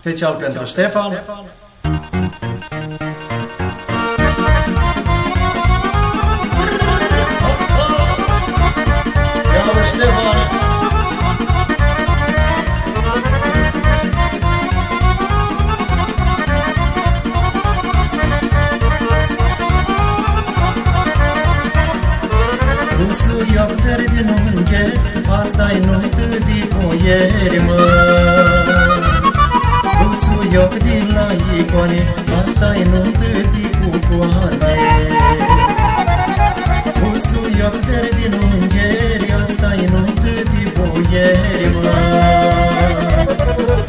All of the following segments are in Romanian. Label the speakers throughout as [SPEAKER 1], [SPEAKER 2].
[SPEAKER 1] Special pentru Ștefan. Ia-o, Ștefan! Rusul i-a pierdut din unghe, asta-i nuită de boieri, mă. Rusul i-a din la icoane, asta-i nuită de cucoane. Rusul i-a pierdut din unghe, asta-i nuită de boieri, mă.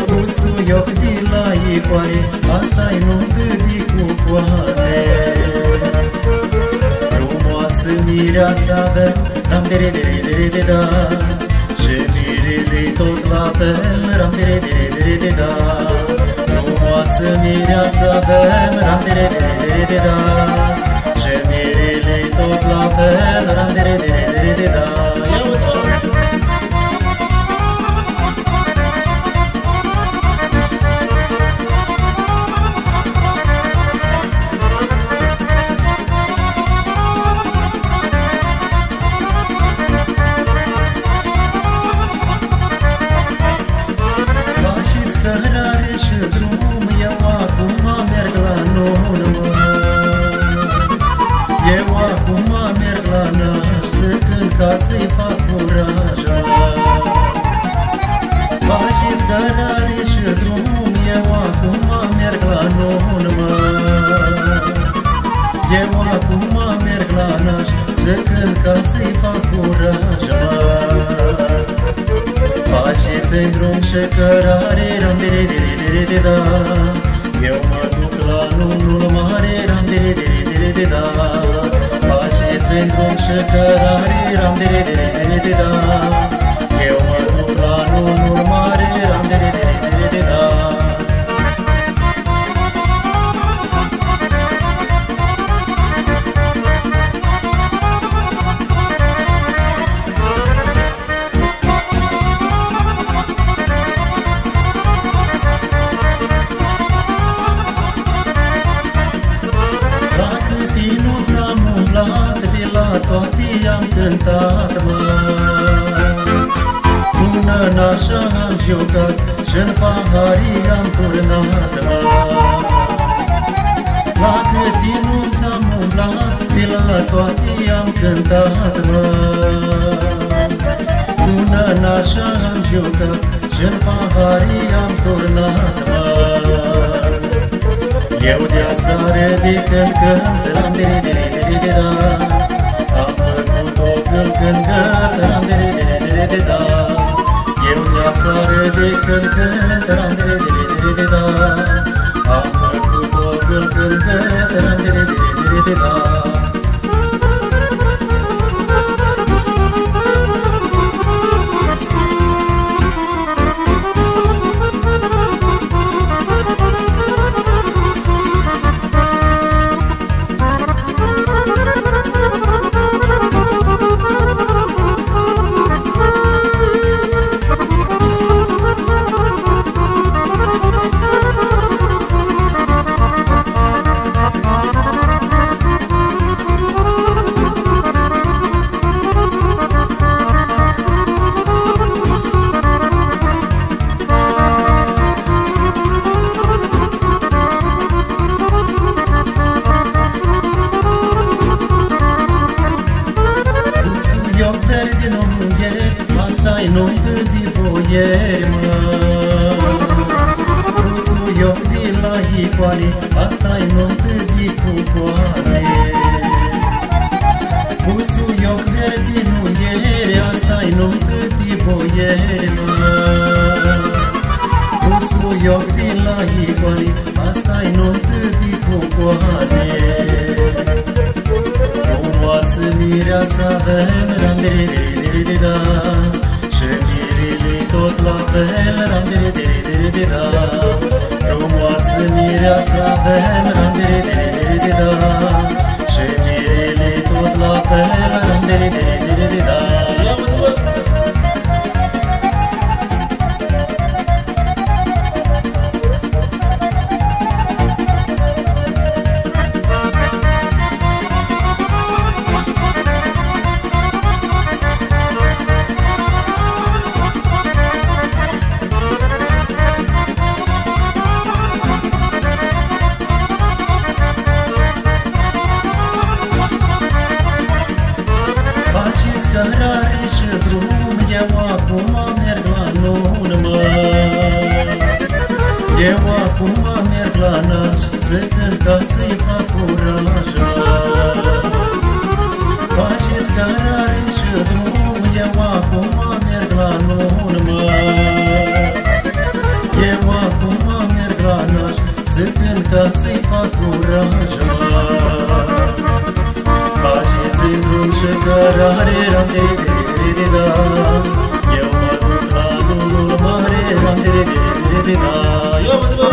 [SPEAKER 1] Rusul i-a din la icoane, asta-i nuită de cucoane. Frumoasă mireasa dă, ram de re de re de re de da. Și mirele tot la fel, ram de re de re de re de da. Frumoasă mireasa dă, ram de re de re de re de da. Și mirele tot la fel, ram de re de re de re de da. Ia-uzi, mă! Cărare și drum, eu acum merg la nună. Eu acum merg la naș, să cânt ca să-i fac curaj. Faceți cărare și drum, eu acum merg la nună. Eu acum merg la naș, să cânt ca să-i fac curaj. Faceți-n drum și cărare, ram de re de re de re de da. Eu mă duc la nunul mare, ram de re de re de re de da. Faceți-n drum și cărare, ram de re de re de re de da. Eu mă duc la nunul mare, ram de re de re de re de da. Toate am cântat, mă. Până n-așa am jucat și-n paharii am turnat, mă. La câtinuț am umblat, pe la toate am cântat, mă. Până n-așa am jucat și-n paharii am turnat, mă. Eu de-asară de când, ram de re de re de re de da. Când ram de re de re de re de da. Eu de-asară de când, ram de re de re de re de da. Am făcut-o când ram de re de re de re de da. Asta-i nuită de boieri, mă. Rusul ioc de la icoane, asta-i nuită de cucoane. Rusul ioc verde în unghieri, asta-i nuită de boieri, mă. Rusul ioc de la icoane, asta-i nuită de cucoane. Frumoasă mireasa avem, ram de re de re de re de da. Și mirele tot la fel, ram de re de re de re de da. Frumoasă mireasa avem, ram de re de re de re de da. Și mirele tot la fel, ram de re de re de re de da. Ia-uzi, bă! Eu acum merg la naș să cânt ca să-i fac curaj. Faceți cărare și drum, eu acum merg la nun, mă. Eu acum merg la naș să cânt ca să-i fac curaj. Faceți-n drum și cărare, ram-de-de-de-de-de-da. Eu mă duc la nunul mare, ram-de-de-de-de-de-da. Ia uzi, bă!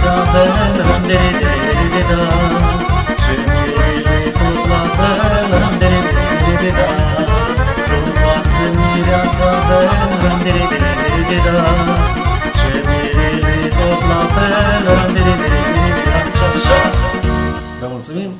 [SPEAKER 1] Să avem, ram-de-de-de-de-de-da. Și mirile tot la fel, ram-de-de-de-de-de-da. Frumoasă mireasă avem, ram-de-de-de-de-de-da. Și mirile tot la fel, ram-de-de-de-de-de-da. Și așa. Vă mulțumim!